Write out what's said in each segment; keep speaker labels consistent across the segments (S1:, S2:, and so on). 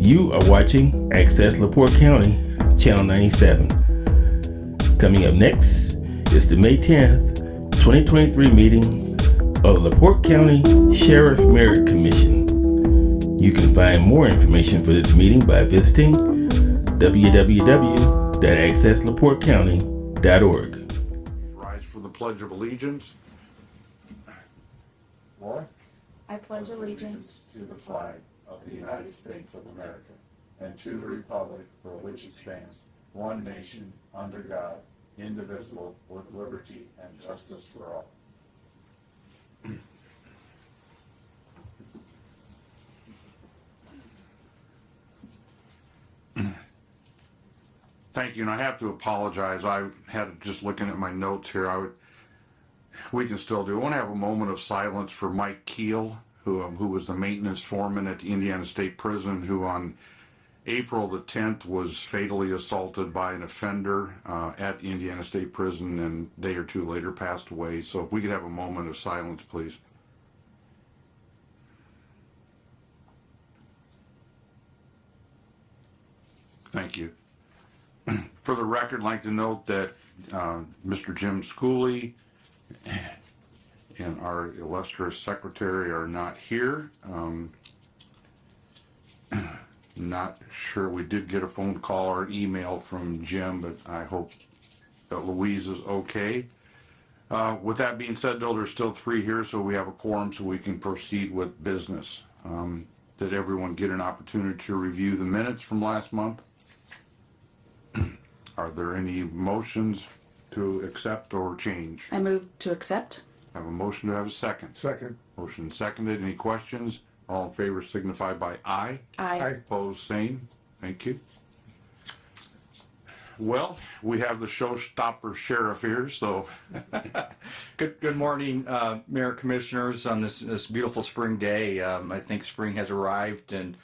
S1: You are watching Access LaPorte County, Channel 97. Coming up next is the May 10th, 2023 meeting of the LaPorte County Sheriff Merit Commission. You can find more information for this meeting by visiting www.accesslaportecounty.org.
S2: Rise for the Pledge of Allegiance.
S3: Laura?
S4: I pledge allegiance
S3: To the flag of the United States of America and to the republic for which it stands, one nation, under God, indivisible, with liberty and justice for all.
S2: Thank you, and I have to apologize. I had just looking at my notes here. We can still do. I want to have a moment of silence for Mike Keel, who was the maintenance foreman at the Indiana State Prison, who on April the 10th was fatally assaulted by an offender at the Indiana State Prison, and a day or two later passed away. So if we could have a moment of silence, please. Thank you. For the record, I'd like to note that Mr. Jim Schooley and our illustrious secretary are not here. Not sure. We did get a phone call or an email from Jim, but I hope that Louise is okay. With that being said, though, there's still 3 here, so we have a quorum so we can proceed with business. Did everyone get an opportunity to review the minutes from last month? Are there any motions to accept or change?
S4: I move to accept.
S2: I have a motion to have a second.
S3: Second.
S2: Motion seconded. Any questions? All in favor signify by aye.
S4: Aye.
S2: Opposed, same. Thank you. Well, we have the showstopper sheriff here, so.
S5: Good morning, Mayor, Commissioners, on this beautiful spring day. I think spring has arrived, and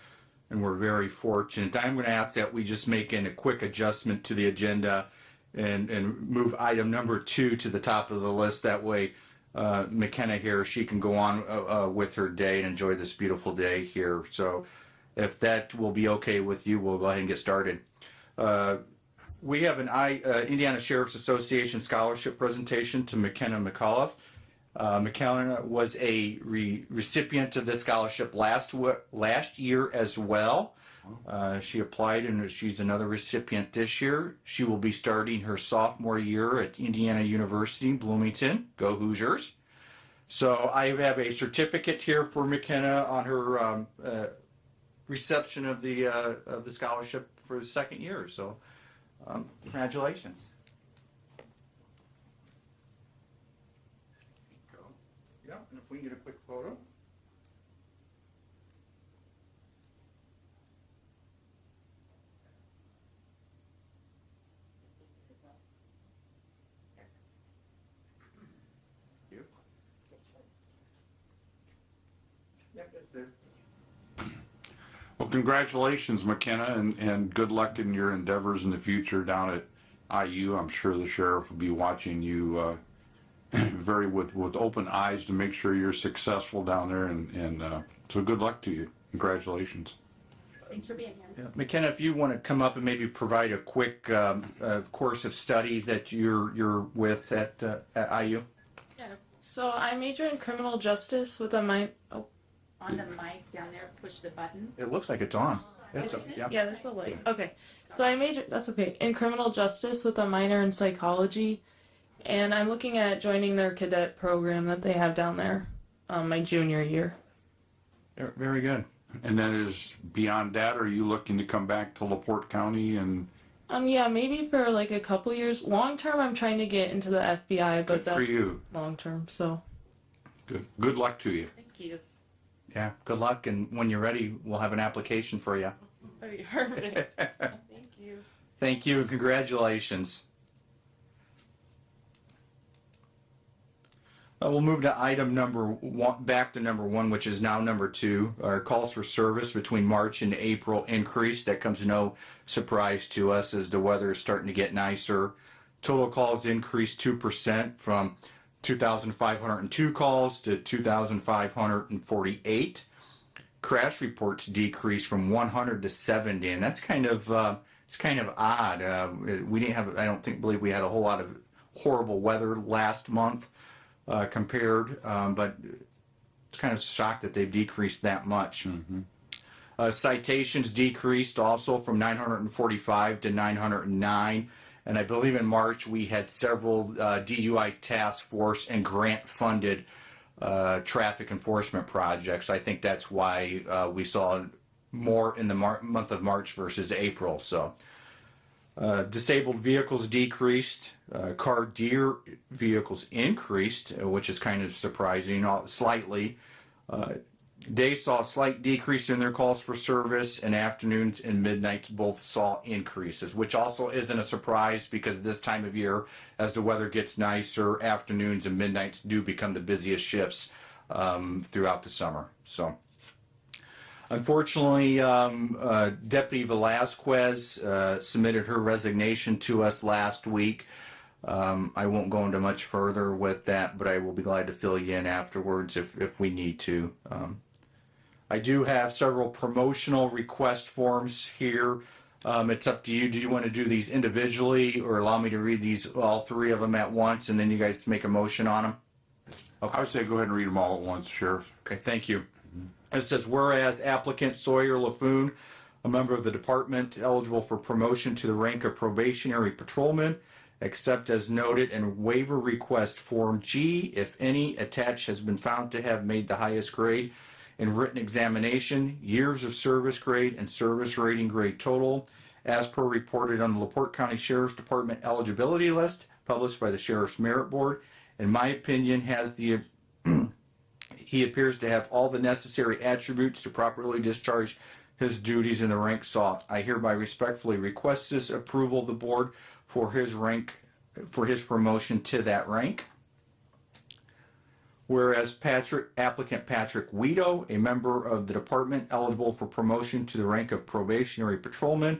S5: we're very fortunate. I'm going to ask that we just make a quick adjustment to the agenda and move item number 2 to the top of the list. That way, McKenna here, she can go on with her day and enjoy this beautiful day here. So if that will be okay with you, we'll go ahead and get started. We have an Indiana Sheriff's Association scholarship presentation to McKenna McAuliffe. McKenna was a recipient of this scholarship last year as well. She applied, and she's another recipient this year. She will be starting her sophomore year at Indiana University, Bloomington. Go Hoosiers. So I have a certificate here for McKenna on her reception of the scholarship for the second year. So congratulations. Yeah, and if we can get a quick photo. Yep, that's there.
S2: Well, congratulations, McKenna, and good luck in your endeavors in the future down at IU. I'm sure the sheriff will be watching you very with open eyes to make sure you're successful down there, and so good luck to you. Congratulations.
S4: Thanks for being here.
S5: Yeah. McKenna, if you want to come up and maybe provide a quick course of studies that you're with at IU.
S6: Yeah. So I major in criminal justice with a minor. Oh,
S4: On the mic down there, push the button.
S5: It looks like it's on.
S6: yeah. There's a light. Okay. So I major. That's okay. In criminal justice with a minor in psychology, and I'm looking at joining their cadet program that they have down there, my junior year.
S5: Very good.
S2: And then is beyond that, are you looking to come back to LaPorte County and?
S6: Yeah, maybe for like a couple years. Long term, I'm trying to get into the FBI, but
S2: Good for
S6: that's
S2: you.
S6: long term. So.
S2: Good luck to you.
S6: Thank you.
S5: Yeah, good luck, and when you're ready, we'll have an application for you.
S6: Okay, perfect. Thank you.
S5: Thank you, and congratulations. We'll move to item number 1, back to number 1, which is now number 2. Our calls for service between March and April increased. That comes no surprise to us as the weather is starting to get nicer. Total calls increased 2% from 2,502 calls to 2,548. crash reports decreased from 100 to 70, and that's kind of it's kind of odd. We didn't have, I don't believe we had a whole lot of horrible weather last month compared, but it's kind of shocked that they've decreased that much. Citations decreased also from 945 to 909. And I believe in March we had several DUI task force and grant funded traffic enforcement projects. I think that's why we saw more in the month of March versus April. So disabled vehicles decreased, car deer vehicles increased, which is kind of surprising slightly. Days saw a slight decrease in their calls for service, and afternoons and midnights both saw increases, which also isn't a surprise because this time of year, as the weather gets nicer, afternoons and midnights do become the busiest shifts throughout the summer. So, unfortunately, Deputy Velasquez submitted her resignation to us last week. I won't go into much further with that, but I will be glad to fill you in afterwards if we need to. I do have several promotional request forms here. It's up to you. Do you want to do these individually or allow me to read these, all three of them at once, and then you guys make a motion on them?
S2: I would say go ahead and read them all at once, Sheriff.
S5: Okay, thank you. It says, whereas applicant Sawyer LaFoon, a member of the department eligible for promotion to the rank of probationary patrolman, except as noted in waiver request form G, if any, attached has been found to have made the highest grade in written examination, years of service grade, and service rating grade total, as per reported on the LaPorte County Sheriff's Department eligibility list published by the Sheriff's Merit Board. In my opinion, he appears to have all the necessary attributes to properly discharge his duties in the rank sought. I hereby respectfully request this approval of the board for his promotion to that rank. Whereas applicant Patrick Guido, a member of the department eligible for promotion to the rank of probationary patrolman,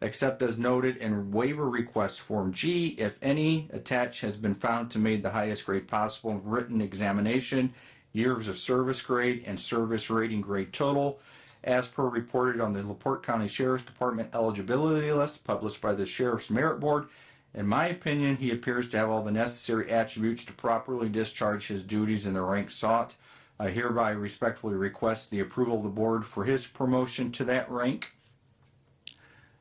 S5: except as noted in waiver request form G, if any, attached has been found to made the highest grade possible in written examination, years of service grade, and service rating grade total, as per reported on the LaPorte County Sheriff's Department eligibility list published by the Sheriff's Merit Board. In my opinion, he appears to have all the necessary attributes to properly discharge his duties in the rank sought. I hereby respectfully request the approval of the board for his promotion to that rank.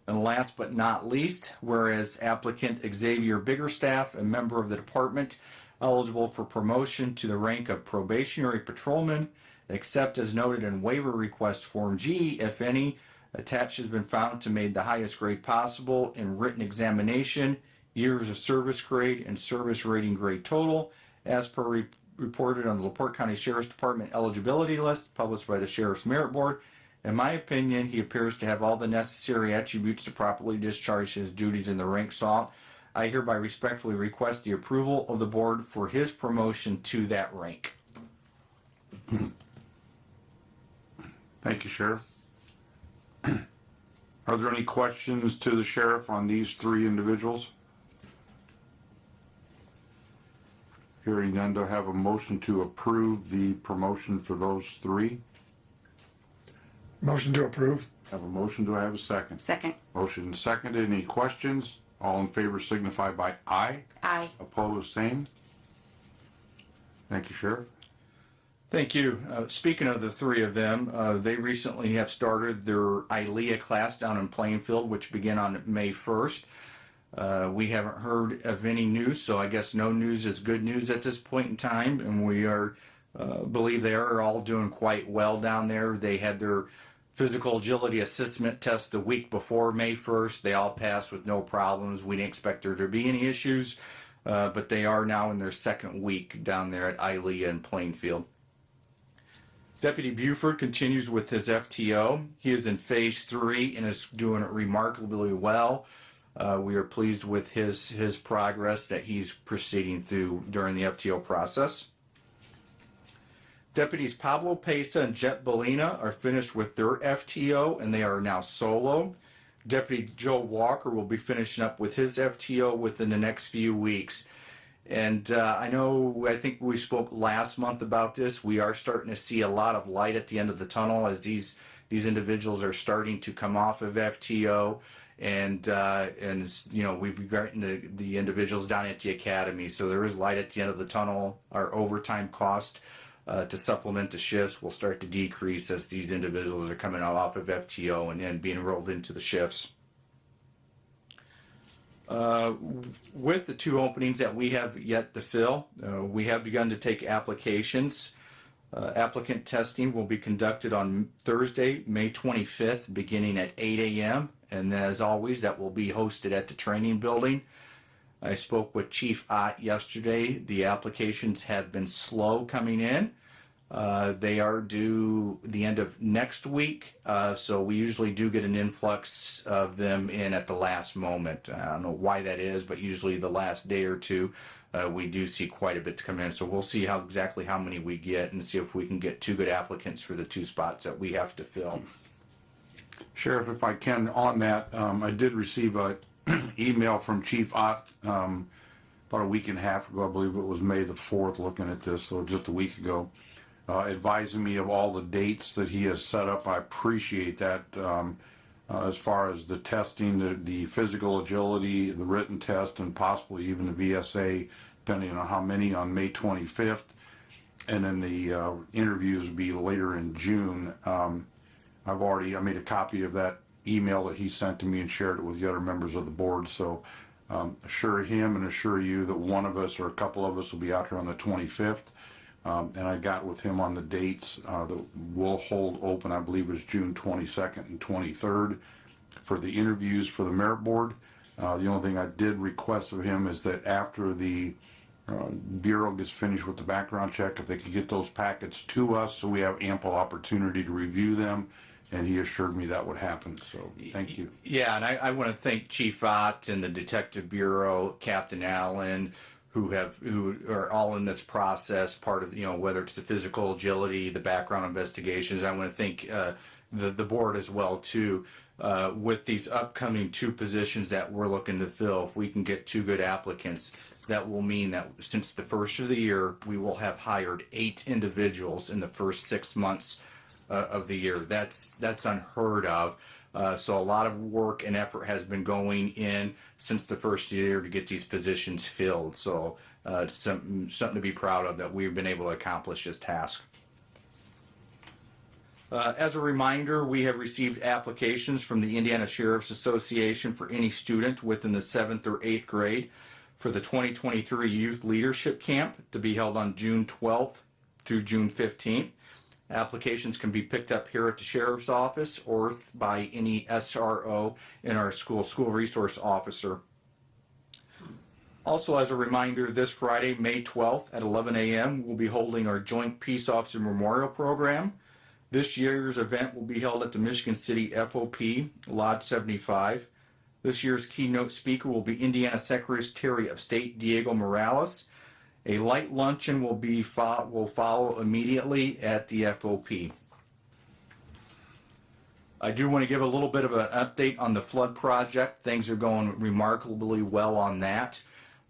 S5: And last but not least, whereas applicant Xavier Biggerstaff, a member of the department eligible for promotion to the rank of probationary patrolman, except as noted in waiver request form G, if any, attached has been found to made the highest grade possible in written examination, years of service grade, and service rating grade total, as per reported on the LaPorte County Sheriff's Department eligibility list published by the Sheriff's Merit Board. In my opinion, he appears to have all the necessary attributes to properly discharge his duties in the rank sought. I hereby respectfully request the approval of the board for his promotion to that rank.
S2: Thank you, Sheriff. Are there any questions to the sheriff on these three individuals? Hearing none, do I have a motion to approve the promotion for those three?
S7: Motion to approve.
S2: Have a motion, do I have a second?
S4: Second.
S2: Motion seconded, any questions? All in favor signify by aye.
S4: Aye.
S2: Opposed, same. Thank you, Sheriff.
S5: Thank you. Speaking of the three of them, they recently have started their ILEA class down in Plainfield, which began on May 1st. We haven't heard of any news, so I guess no news is good news at this point in time, and we believe they are all doing quite well down there. They had their physical agility assessment test the week before May 1st. They all passed with no problems. We didn't expect there to be any issues, but they are now in their second week down there at ILEA in Plainfield. Deputy Buford continues with his FTO. He is in phase 3 and is doing it remarkably well. We are pleased with his progress that he's proceeding through during the FTO process. Deputies Pablo Pesa and Jet Belina are finished with their FTO and they are now solo. Deputy Joe Walker will be finishing up with his FTO within the next few weeks. And I think we spoke last month about this. We are starting to see a lot of light at the end of the tunnel as these individuals are starting to come off of FTO, and we've gotten the individuals down at the academy. So there is light at the end of the tunnel. Our overtime cost to supplement the shifts will start to decrease as these individuals are coming off of FTO and being enrolled into the shifts. With the 2 openings that we have yet to fill, we have begun to take applications. Applicant testing will be conducted on Thursday, May 25th, beginning at 8 a.m. And as always, that will be hosted at the training building. I spoke with Chief Ott yesterday. The applications have been slow coming in. They are due the end of next week, so we usually do get an influx of them in at the last moment. I don't know why that is, but usually the last day or two, we do see quite a bit to come in. So we'll see exactly how many we get and see if we can get 2 good applicants for the 2 spots that we have to fill.
S2: Sheriff, if I can, on that, I did receive a email from Chief Ott about a week and a half ago. I believe it was May the 4th, looking at this, so just a week ago. Advising me of all the dates that he has set up. I appreciate that as far as the testing, the physical agility, the written test, and possibly even the VSA, depending on how many, on May 25th. And then the interviews will be later in June. I made a copy of that email that he sent to me and shared it with the other members of the board. So assure him and assure you that one of us or a couple of us will be out here on the 25th. And I got with him on the dates that we'll hold open. I believe it's June 22nd and 23rd for the interviews for the merit board. The only thing I did request of him is that after the Bureau gets finished with the background check, if they could get those packets to us so we have ample opportunity to review them. And he assured me that would happen. So thank you.
S5: Yeah, and I want to thank Chief Ott and the Detective Bureau, Captain Allen, who are all in this process, part of, whether it's the physical agility, the background investigations. I want to thank the board as well, too, with these upcoming 2 positions that we're looking to fill. If we can get 2 good applicants, that will mean that since the first of the year, we will have hired 8 individuals in the first 6 months of the year. That's unheard of. So a lot of work and effort has been going in since the first year to get these positions filled. So it's something to be proud of that we've been able to accomplish this task. As a reminder, we have received applications from the Indiana Sheriff's Association for any student within the 7th or 8th grade for the 2023 Youth Leadership Camp to be held on June 12th through June 15th. Applications can be picked up here at the Sheriff's Office or by any SRO in our school resource officer. Also, as a reminder, this Friday, May 12th at 11 a.m., we'll be holding our Joint Peace Officer Memorial Program. This year's event will be held at the Michigan City FOP, Lodge 75. This year's keynote speaker will be Indiana Secretary of State Diego Morales. A light luncheon will follow immediately at the FOP. I do want to give a little bit of an update on the flood project. Things are going remarkably well on that.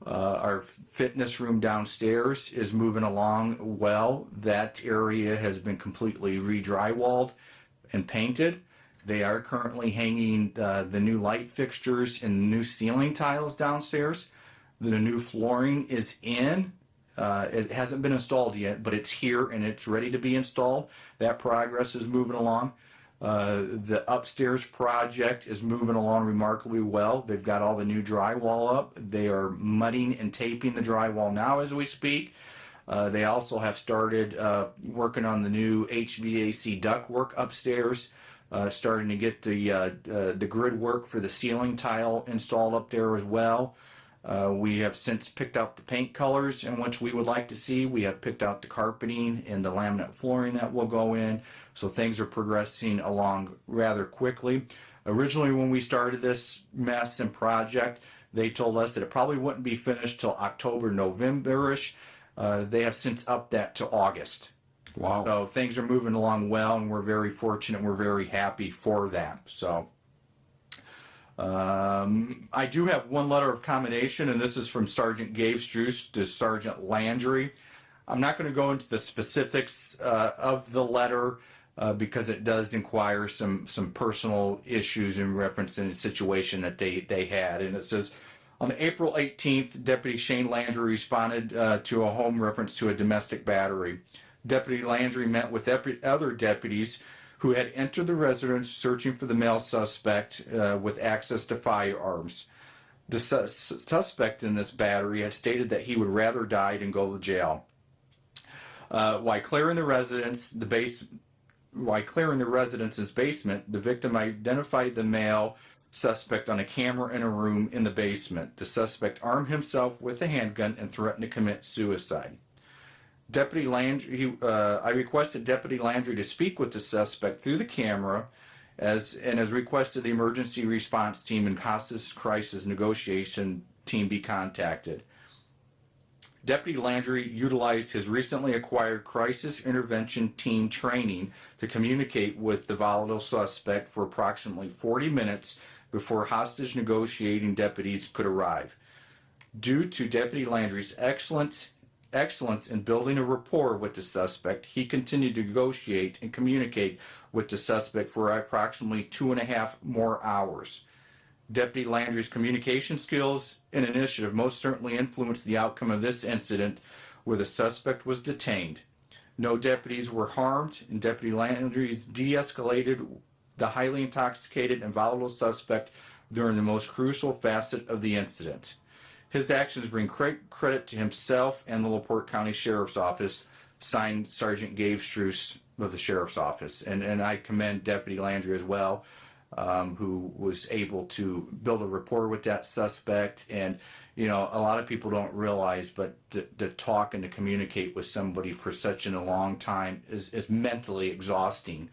S5: Our fitness room downstairs is moving along well. That area has been completely re-drywalled and painted. They are currently hanging the new light fixtures and new ceiling tiles downstairs. The new flooring is in. It hasn't been installed yet, but it's here and it's ready to be installed. That progress is moving along. The upstairs project is moving along remarkably well. They've got all the new drywall up. They are mudding and taping the drywall now as we speak. They also have started working on the new HVAC ductwork upstairs, starting to get the grid work for the ceiling tile installed up there as well. We have since picked out the paint colors in which we would like to see. We have picked out the carpeting and the laminate flooring that will go in. So things are progressing along rather quickly. Originally, when we started this mess and project, they told us that it probably wouldn't be finished till October, November-ish. They have since upped that to August.
S2: Wow.
S5: So things are moving along well, and we're very fortunate. We're very happy for that. So I do have one letter of commendation, and this is from Sergeant Gabe Struce to Sergeant Landry. I'm not going to go into the specifics of the letter because it does inquire some personal issues in reference to the situation that they had. And it says, on April 18th, Deputy Shane Landry responded to a home reference to a domestic battery. Deputy Landry met with other deputies who had entered the residence searching for the male suspect with access to firearms. The suspect in this battery had stated that he would rather die than go to jail. While clearing the residence's basement, the victim identified the male suspect on a camera in a room in the basement. The suspect armed himself with a handgun and threatened to commit suicide. Deputy Landry, I requested Deputy Landry to speak with the suspect through the camera, as requested the emergency response team and hostage crisis negotiation team be contacted. Deputy Landry utilized his recently acquired crisis intervention team training to communicate with the volatile suspect for approximately 40 minutes before hostage negotiating deputies could arrive. Due to Deputy Landry's excellence in building a rapport with the suspect, he continued to negotiate and communicate with the suspect for approximately 2.5 more hours. Deputy Landry's communication skills and initiative most certainly influenced the outcome of this incident where the suspect was detained. No deputies were harmed, and Deputy Landry's de-escalated the highly intoxicated and volatile suspect during the most crucial facet of the incident. His actions bring credit to himself and the LaPorte County Sheriff's Office, signed Sergeant Gabe Struce of the Sheriff's Office. And I commend Deputy Landry as well, who was able to build a rapport with that suspect. And, you know, a lot of people don't realize, but to talk and to communicate with somebody for such a long time is mentally exhausting.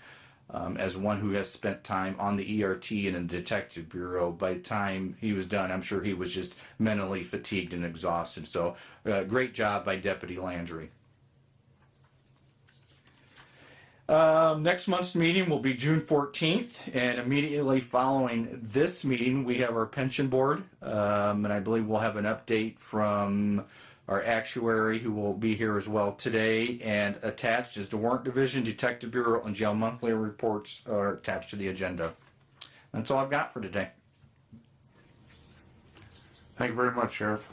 S5: As one who has spent time on the ERT and in the Detective Bureau, by the time he was done, I'm sure he was just mentally fatigued and exhausted. So, great job by Deputy Landry. Next month's meeting will be June 14th, and immediately following this meeting, we have our pension board, and I believe we'll have an update from our actuary, who will be here as well today, and attached is the Warrant Division, Detective Bureau, and Jail Monthly reports are attached to the agenda. That's all I've got for today.
S2: Thank you very much, Sheriff.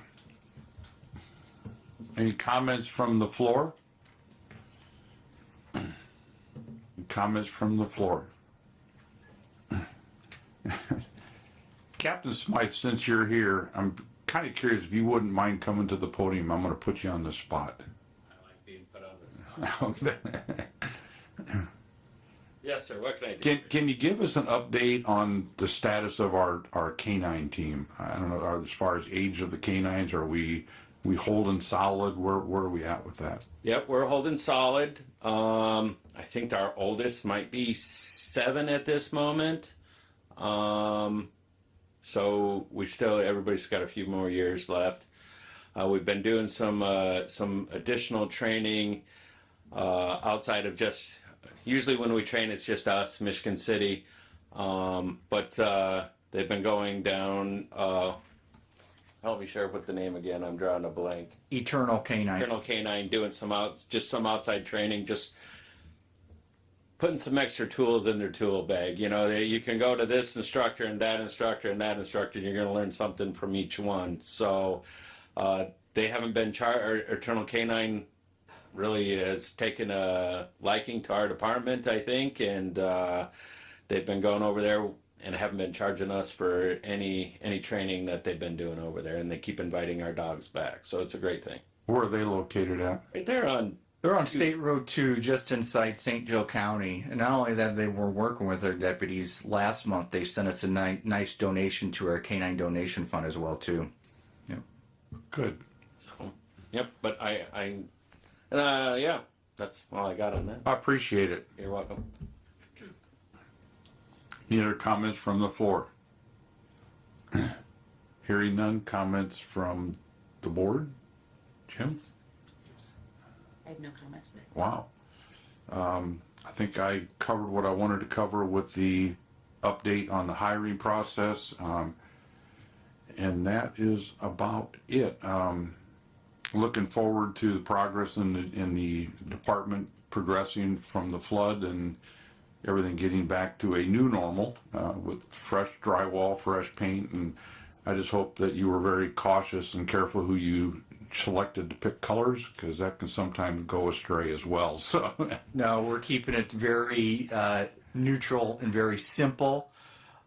S2: Any comments from the floor? Comments from the floor? Captain Smythe, since you're here, I'm kind of curious if you wouldn't mind coming to the podium. I'm going to put you on the spot.
S7: I like being put on the spot. Yes, sir. What can I do?
S2: Can you give us an update on the status of our canine team? I don't know, as far as age of the canines, are we holding solid? Where are we at with that?
S7: Yep, we're holding solid. I think our oldest might be 7 at this moment. So everybody's got a few more years left. We've been doing some additional training outside of just, usually when we train it's just us, Michigan City. But they've been going down, help me, Sheriff, with the name again. I'm drawing a blank.
S5: Eternal Canine.
S7: Eternal Canine, doing some outside training, just putting some extra tools in their tool bag. You know, you can go to this instructor and that instructor and that instructor, and you're going to learn something from each one. So they haven't been Eternal Canine really has taken a liking to our department, I think, and they've been going over there and haven't been charging us for any training that they've been doing over there, and they keep inviting our dogs back. So it's a great thing.
S2: Where are they located at?
S7: Right there
S5: They're on State Road 2, just inside St. Joe County. And not only that, they were working with our deputies. Last month, they sent us a nice donation to our canine donation fund as well, too. Yep.
S2: Good.
S7: So, yep. But yeah, that's all I got on that.
S2: I appreciate it.
S7: You're welcome.
S2: Any other comments from the floor? Hearing none. Comments from the board? Jim?
S4: I have no comments.
S2: Wow. I think I covered what I wanted to cover with the update on the hiring process. And that is about it. Looking forward to the progress in the department progressing from the flood and everything getting back to a new normal with fresh drywall, fresh paint, and I just hope that you were very cautious and careful who you selected to pick colors, because that can sometimes go astray as well. So
S5: No, we're keeping it very neutral and very simple.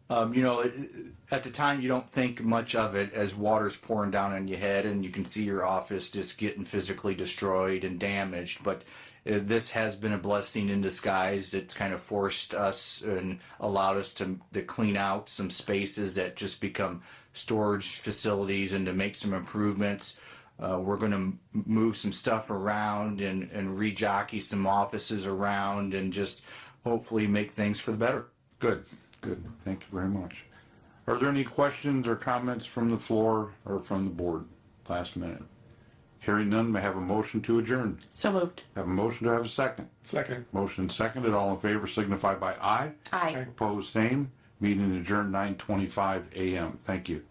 S5: At the time, you don't think much of it as water's pouring down on your head and you can see your office just getting physically destroyed and damaged. But this has been a blessing in disguise. It's kind of forced us and allowed us to clean out some spaces that just become storage facilities and to make some improvements. We're going to move some stuff around and rejockey some offices around and just hopefully make things for the better.
S2: good. Thank you very much. Are there any questions or comments from the floor or from the board? Last minute. Hearing none, may I have a motion to adjourn?
S4: So moved.
S2: Have a motion to have a second.
S3: Second.
S2: Motion seconded. All in favor signify by aye.
S4: Aye.
S2: Opposed, same. Meeting adjourned 9:25 a.m. Thank you.